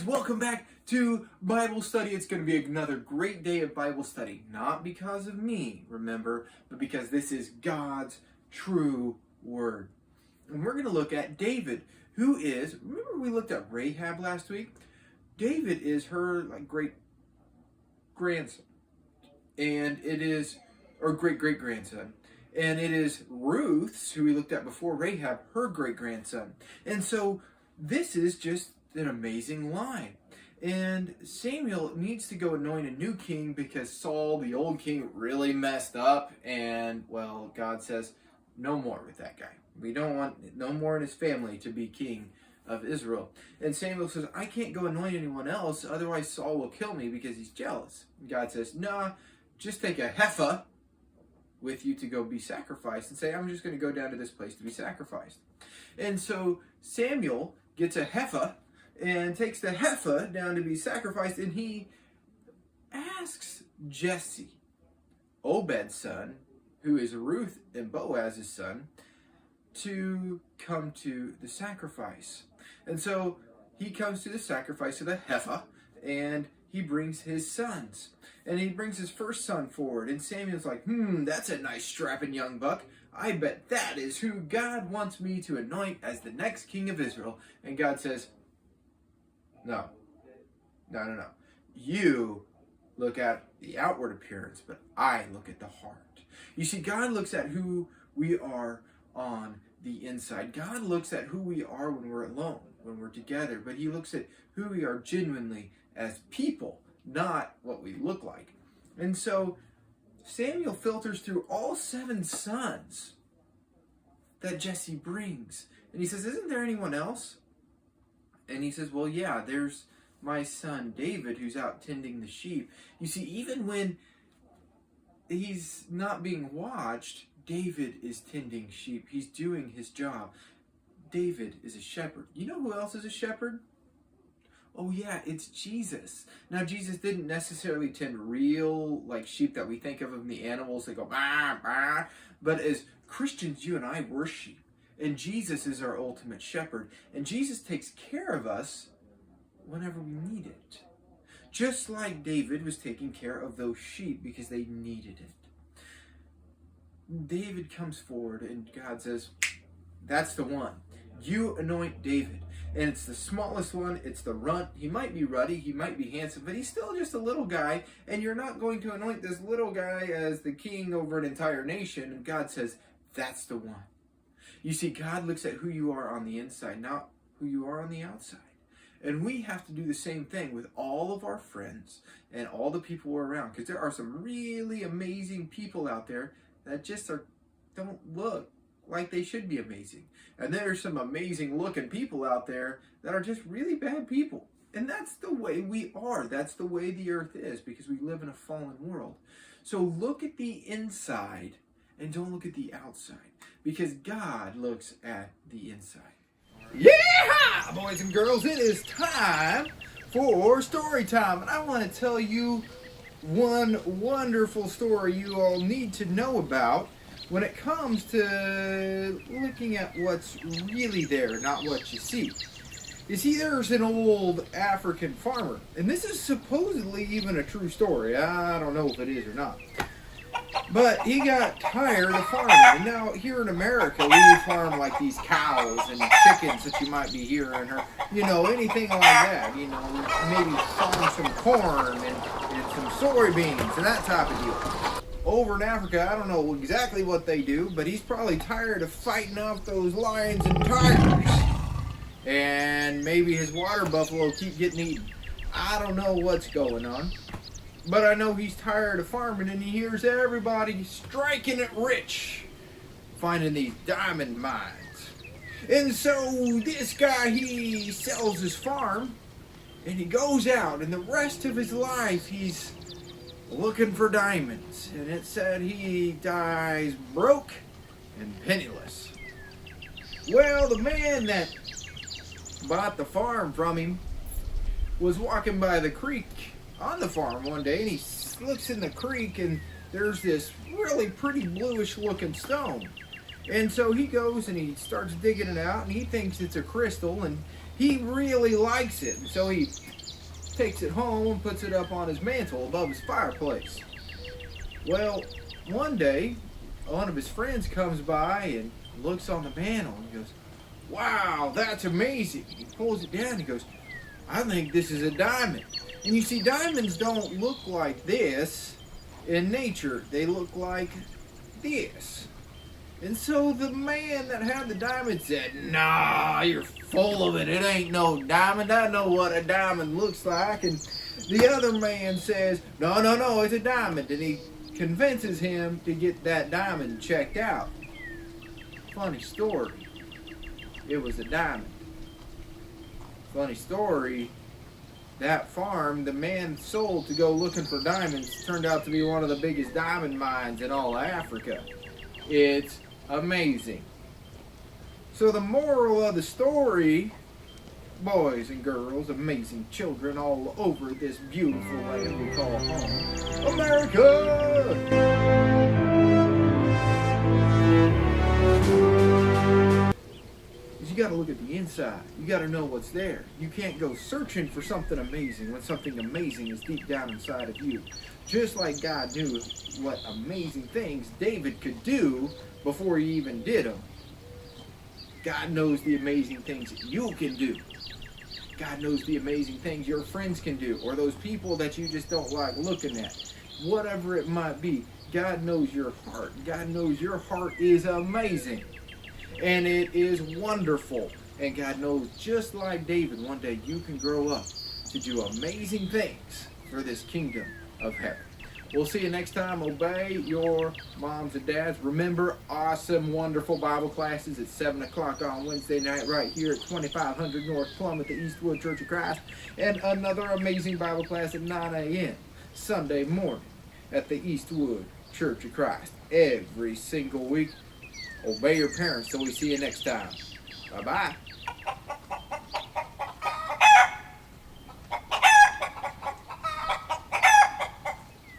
welcome back to Bible study. It's going to be another great day of Bible study. Not because of me, remember, but because this is God's true word. And we're going to look at David, who is, remember we looked at Rahab last week? David is her great grandson. And it is, or great great grandson. And it is Ruth's, who we looked at before, Rahab, her great grandson. And so this is just an amazing line. And Samuel needs to go anoint a new king because Saul, the old king, really messed up. And, well, God says, no more with that guy. We don't want no more in his family to be king of Israel. And Samuel says, I can't go anoint anyone else, otherwise Saul will kill me because he's jealous. And God says, nah, just take a heifer with you to go be sacrificed and say, I'm just going to go down to this place to be sacrificed. And so Samuel gets a heifer and takes the heifer down to be sacrificed, and he asks Jesse, Obed's son, who is Ruth and Boaz's son, to come to the sacrifice. And so he comes to the sacrifice of the heifer, and he brings his sons. And he brings his first son forward, and Samuel's like, that's a nice strapping young buck. I bet that is who God wants me to anoint as the next king of Israel. And God says, no. You look at the outward appearance, but I look at the heart. You see, God looks at who we are on the inside. God looks at who we are when we're alone, when we're together, but he looks at who we are genuinely as people, not what we look like. And so Samuel filters through all 7 sons that Jesse brings. And he says, isn't there anyone else? And he says, well, yeah, there's my son David who's out tending the sheep. You see, even when he's not being watched, David is tending sheep. He's doing his job. David is a shepherd. You know who else is a shepherd? Oh yeah, it's Jesus. Now Jesus didn't necessarily tend real sheep that we think of the animals that go bah, bah. But as Christians, you and I, we're sheep. And Jesus is our ultimate shepherd. And Jesus takes care of us whenever we need it. Just like David was taking care of those sheep because they needed it. David comes forward and God says, that's the one. You anoint David. And it's the smallest one. It's the runt. He might be ruddy. He might be handsome. But he's still just a little guy. And you're not going to anoint this little guy as the king over an entire nation. And God says, that's the one. You see, God looks at who you are on the inside, not who you are on the outside. And we have to do the same thing with all of our friends and all the people we're around. Because there are some really amazing people out there that just don't look like they should be amazing. And there are some amazing looking people out there that are just really bad people. And that's the way we are. That's the way the earth is, because we live in a fallen world. So look at the inside and don't look at the outside, because God looks at the inside. Yeah, boys and girls, it is time for story time. And I want to tell you one wonderful story you all need to know about when it comes to looking at what's really there, not what you see. You see, there's an old African farmer, and this is supposedly even a true story. I don't know if it is or not. But he got tired of farming. And now here in America, we farm these cows and chickens that you might be hearing, or, anything like that. Maybe farm some corn and some soybeans and that type of deal. Over in Africa, I don't know exactly what they do, but he's probably tired of fighting off those lions and tigers. And maybe his water buffalo keep getting eaten. I don't know what's going on. But I know he's tired of farming, and he hears everybody striking it rich, finding these diamond mines. And so this guy, he sells his farm, and he goes out, and the rest of his life he's looking for diamonds. And it said he dies broke and penniless. Well, the man that bought the farm from him was walking by the creek on the farm one day, and he looks in the creek, and there's this really pretty bluish looking stone. And so he goes and he starts digging it out, and he thinks it's a crystal, and he really likes it. And so he takes it home and puts it up on his mantle above his fireplace. Well, one day, one of his friends comes by and looks on the mantle and goes, "Wow, that's amazing." He pulls it down and he goes, "I think this is a diamond." And you see, diamonds don't look like this in nature. They look like this. And so the man that had the diamond said, "Nah, you're full of it. It ain't no diamond. I know what a diamond looks like." And the other man says, "No, no, no, it's a diamond." And he convinces him to get that diamond checked out. Funny story. It was a diamond. Funny story. That farm the man sold to go looking for diamonds turned out to be one of the biggest diamond mines in all of Africa. It's amazing. So the moral of the story, boys and girls, amazing children all over this beautiful land we call home, America! You got to look at the inside. You got to know what's there. You can't go searching for something amazing when something amazing is deep down inside of you. Just like God knew what amazing things David could do before he even did them. God knows the amazing things that you can do. God knows the amazing things your friends can do, or those people that you just don't like looking at. Whatever it might be, God knows your heart. God knows your heart is amazing. And it is wonderful. And God knows, just like David, one day you can grow up to do amazing things for this kingdom of heaven. We'll see you next time. Obey your moms and dads. Remember, awesome, wonderful Bible classes at 7 o'clock on Wednesday night right here at 2500 North Plum at the Eastwood Church of Christ. And another amazing Bible class at 9 a.m. Sunday morning at the Eastwood Church of Christ. Every single week. Obey your parents till we see you next time. Bye-bye.